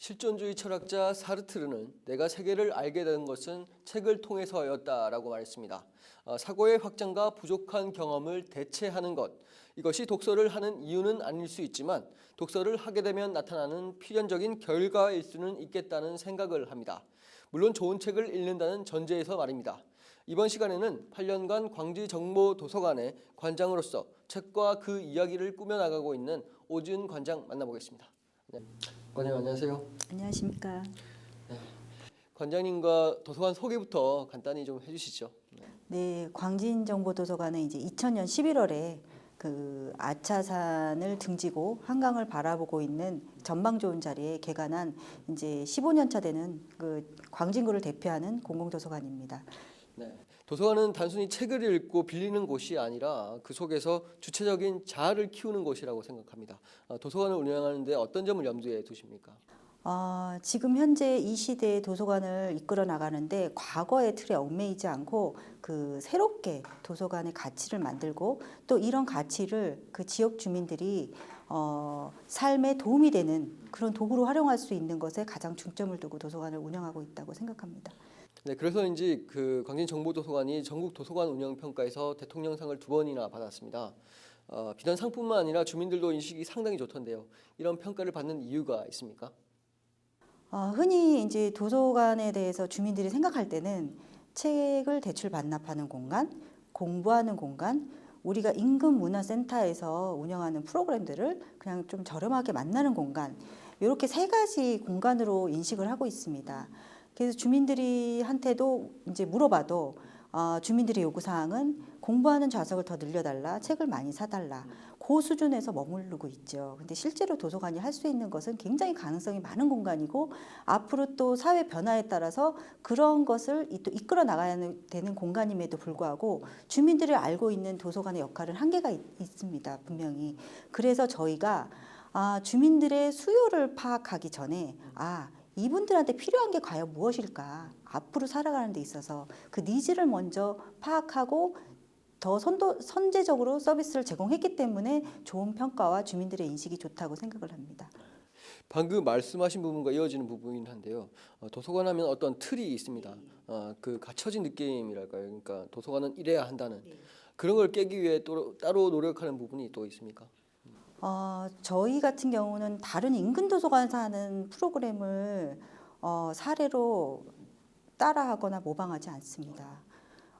실존주의 철학자 사르트르는 내가 세계를 알게 된 것은 책을 통해서였다라고 말했습니다. 사고의 확장과 부족한 경험을 대체하는 것, 이것이 독서를 하는 이유는 아닐 수 있지만 독서를 하게 되면 나타나는 필연적인 결과일 수는 있겠다는 생각을 합니다. 물론 좋은 책을 읽는다는 전제에서 말입니다. 이번 시간에는 8년간 광지정보도서관의 관장으로서 책과 그 이야기를 꾸며나가고 있는 오지은 관장 만나보겠습니다. 네. 관장님 안녕하세요. 안녕하십니까. 네. 관장님과 도서관 소개부터 간단히 좀 해주시죠. 네, 광진정보도서관은 이제 2000년 11월에 그 아차산을 등지고 한강을 바라보고 있는 전망 좋은 자리에 개관한 이제 15년 차 되는 그 광진구를 대표하는 공공도서관입니다. 네. 도서관은 단순히 책을 읽고 빌리는 곳이 아니라 그 속에서 주체적인 자아를 키우는 곳이라고 생각합니다. 도서관을 운영하는데 어떤 점을 염두에 두십니까? 지금 현재 이 시대의 도서관을 이끌어 나가는데 과거의 틀에 얽매이지 않고 그 새롭게 도서관의 가치를 만들고 또 이런 가치를 그 지역 주민들이 삶에 도움이 되는 그런 도구로 활용할 수 있는 것에 가장 중점을 두고 도서관을 운영하고 있다고 생각합니다. 네, 그래서인지 그 광진정보도서관이 전국 도서관 운영 평가에서 대통령상을 2번이나 받았습니다. 비단 상뿐만 아니라 주민들도 인식이 상당히 좋던데요. 이런 평가를 받는 이유가 있습니까? 흔히 이제 도서관에 대해서 주민들이 생각할 때는 책을 대출 반납하는 공간, 공부하는 공간, 우리가 임금문화센터에서 운영하는 프로그램들을 그냥 좀 저렴하게 만나는 공간, 이렇게 세 가지 공간으로 인식을 하고 있습니다. 그래서 주민들이 한테도 이제 물어봐도 주민들의 요구사항은 공부하는 좌석을 더 늘려달라, 책을 많이 사달라, 그 수준에서 머무르고 있죠. 근데 실제로 도서관이 할 수 있는 것은 굉장히 가능성이 많은 공간이고 앞으로 또 사회 변화에 따라서 그런 것을 또 이끌어 나가야 되는 공간임에도 불구하고 주민들이 알고 있는 도서관의 역할은 한계가 있습니다. 분명히. 그래서 저희가 주민들의 수요를 파악하기 전에 이분들한테 필요한 게 과연 무엇일까? 앞으로 살아가는 데 있어서 그 니즈를 먼저 파악하고 더 선제적으로 서비스를 제공했기 때문에 좋은 평가와 주민들의 인식이 좋다고 생각을 합니다. 방금 말씀하신 부분과 이어지는 부분이긴 한데요. 도서관 하면 어떤 틀이 있습니다. 그 갖춰진 느낌이랄까요. 그러니까 도서관은 이래야 한다는 그런 걸 깨기 위해 또 따로 노력하는 부분이 또 있습니까? 저희 같은 경우는 다른 인근 도서관에서 하는 프로그램을 사례로 따라하거나 모방하지 않습니다.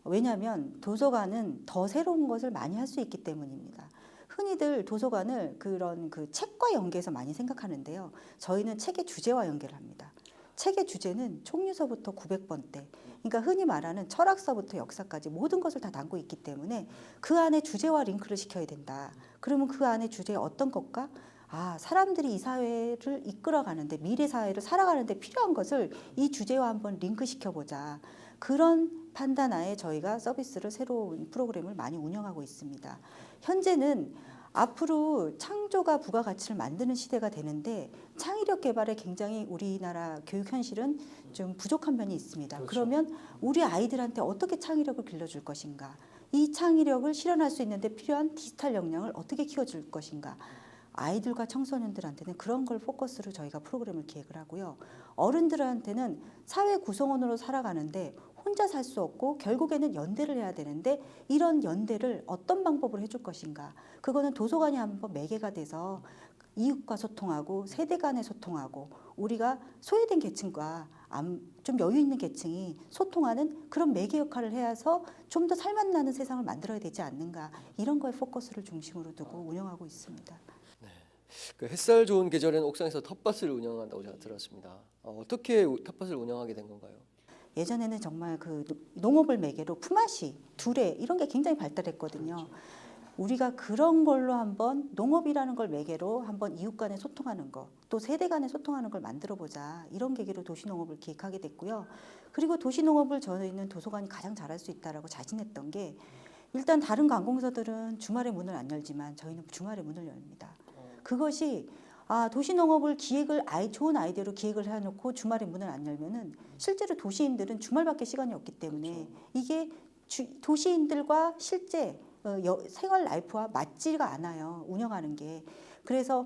왜냐하면 도서관은 더 새로운 것을 많이 할 수 있기 때문입니다. 흔히들 도서관을 그런 그 책과 연계해서 많이 생각하는데요. 저희는 책의 주제와 연계를 합니다. 책의 주제는 총유서부터 900번대, 그러니까 흔히 말하는 철학서부터 역사까지 모든 것을 다 담고 있기 때문에 그 안에 주제와 링크를 시켜야 된다. 그러면 그 안에 주제에 어떤 것과 사람들이 이 사회를 이끌어가는데 미래 사회를 살아가는데 필요한 것을 이 주제와 한번 링크시켜보자. 그런 판단하에 저희가 서비스를 새로운 프로그램을 많이 운영하고 있습니다. 현재는 앞으로 창조가 부가가치를 만드는 시대가 되는데 창의력 개발에 굉장히 우리나라 교육 현실은 좀 부족한 면이 있습니다. 그렇죠. 그러면 우리 아이들한테 어떻게 창의력을 길러줄 것인가? 이 창의력을 실현할 수 있는데 필요한 디지털 역량을 어떻게 키워줄 것인가? 아이들과 청소년들한테는 그런 걸 포커스로 저희가 프로그램을 기획을 하고요. 어른들한테는 사회 구성원으로 살아가는데 혼자 살 수 없고 결국에는 연대를 해야 되는데 이런 연대를 어떤 방법으로 해줄 것인가. 그거는 도서관이 한번 매개가 돼서 이웃과 소통하고 세대 간에 소통하고 우리가 소외된 계층과 좀 여유 있는 계층이 소통하는 그런 매개 역할을 해서 좀 더 살맛나는 세상을 만들어야 되지 않는가. 이런 거에 포커스를 중심으로 두고 운영하고 있습니다. 네. 그 햇살 좋은 계절에는 옥상에서 텃밭을 운영한다고 제가 들었습니다. 어떻게 텃밭을 운영하게 된 건가요? 예전에는 정말 그 농업을 매개로 품앗이, 두레 이런 게 굉장히 발달했거든요. 그렇죠. 우리가 그런 걸로 한번 농업이라는 걸 매개로 한번 이웃 간에 소통하는 거, 또 세대 간에 소통하는 걸 만들어 보자. 이런 계기로 도시농업을 기획하게 됐고요. 그리고 도시농업을 저희는 도서관이 가장 잘할 수 있다라고 자신했던 게 일단 다른 관공서들은 주말에 문을 안 열지만 저희는 주말에 문을 열립니다. 그것이 도시농업을 좋은 아이디어로 기획을 해놓고 주말에 문을 안 열면은 실제로 도시인들은 주말밖에 시간이 없기 때문에 이게 도시인들과 실제 생활 라이프와 맞지가 않아요. 운영하는 게. 그래서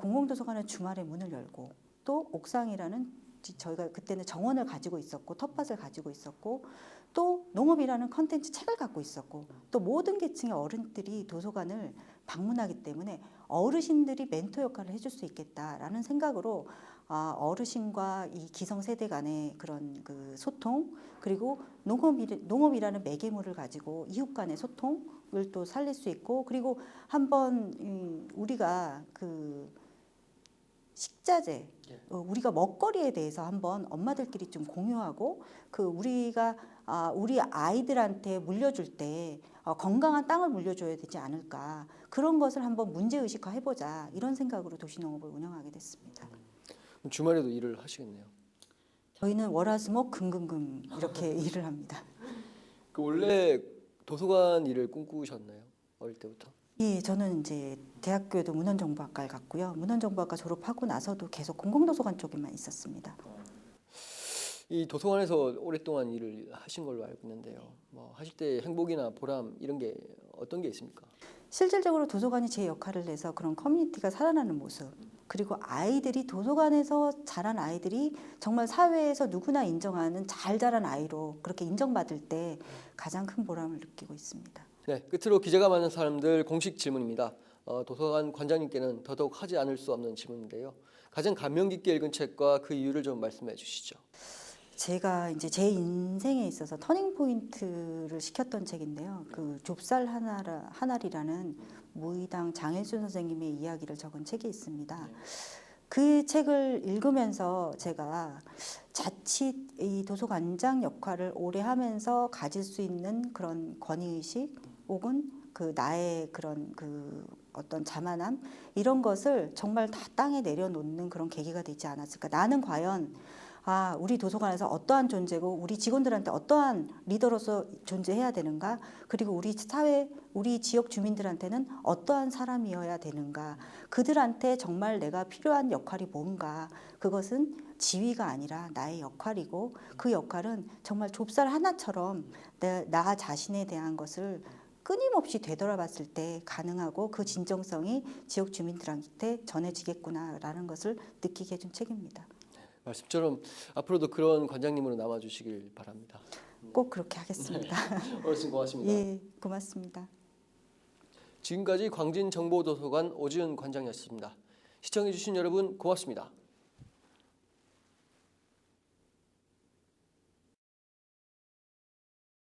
공공도서관은 주말에 문을 열고 또 옥상이라는 저희가 그때는 정원을 가지고 있었고 텃밭을 가지고 있었고 또 농업이라는 컨텐츠 책을 갖고 있었고 또 모든 계층의 어른들이 도서관을 방문하기 때문에 어르신들이 멘토 역할을 해줄 수 있겠다라는 생각으로 어르신과 이 기성세대 간의 그런 그 소통 그리고 농업이라는 매개물을 가지고 이웃 간의 소통을 또 살릴 수 있고 그리고 한번 우리가 그 식자재 우리가 먹거리에 대해서 한번 엄마들끼리 좀 공유하고 그 우리가 우리 아이들한테 물려줄 때 건강한 땅을 물려줘야 되지 않을까 그런 것을 한번 문제의식화 해보자 이런 생각으로 도시농업을 운영하게 됐습니다. 주말에도 일을 하시겠네요. 저희는 월화수목 금금금 이렇게 일을 합니다. 그 원래 도서관 일을 꿈꾸셨나요? 어릴 때부터? 예, 저는 이제 대학교에도 문헌정보학과를 갔고요. 문헌정보학과 졸업하고 나서도 계속 공공도서관 쪽에만 있었습니다. 이 도서관에서 오랫동안 일을 하신 걸로 알고 있는데요. 뭐 하실 때 행복이나 보람 이런 게 어떤 게 있습니까? 실질적으로 도서관이 제 역할을 해서 그런 커뮤니티가 살아나는 모습 그리고 아이들이 도서관에서 자란 아이들이 정말 사회에서 누구나 인정하는 잘 자란 아이로 그렇게 인정받을 때 가장 큰 보람을 느끼고 있습니다. 네, 끝으로 기자가 많은 사람들 공식 질문입니다. 도서관 관장님께는 더더욱 하지 않을 수 없는 질문인데요. 가장 감명 깊게 읽은 책과 그 이유를 좀 말씀해 주시죠. 제가 이제 제 인생에 있어서 터닝 포인트를 시켰던 책인데요. 그 좁쌀 하나리라는 무의당 장일순 선생님의 이야기를 적은 책이 있습니다. 그 책을 읽으면서 제가 자칫 이 도서관장 역할을 오래 하면서 가질 수 있는 그런 권위의식 혹은 그 나의 그런 그 어떤 자만함 이런 것을 정말 다 땅에 내려놓는 그런 계기가 되지 않았을까. 나는 과연 우리 도서관에서 어떠한 존재고 우리 직원들한테 어떠한 리더로서 존재해야 되는가 그리고 우리 사회 우리 지역 주민들한테는 어떠한 사람이어야 되는가 그들한테 정말 내가 필요한 역할이 뭔가 그것은 지위가 아니라 나의 역할이고 그 역할은 정말 좁쌀 하나처럼 나 자신에 대한 것을 끊임없이 되돌아봤을 때 가능하고 그 진정성이 지역 주민들한테 전해지겠구나라는 것을 느끼게 해준 책입니다. 말씀처럼 앞으로도 그런 관장님으로 남아주시길 바랍니다. 꼭 그렇게 하겠습니다. 어르신 고맙습니다. 예, 고맙습니다. 지금까지 광진정보도서관 오지은 관장이었습니다. 시청해주신 여러분 고맙습니다.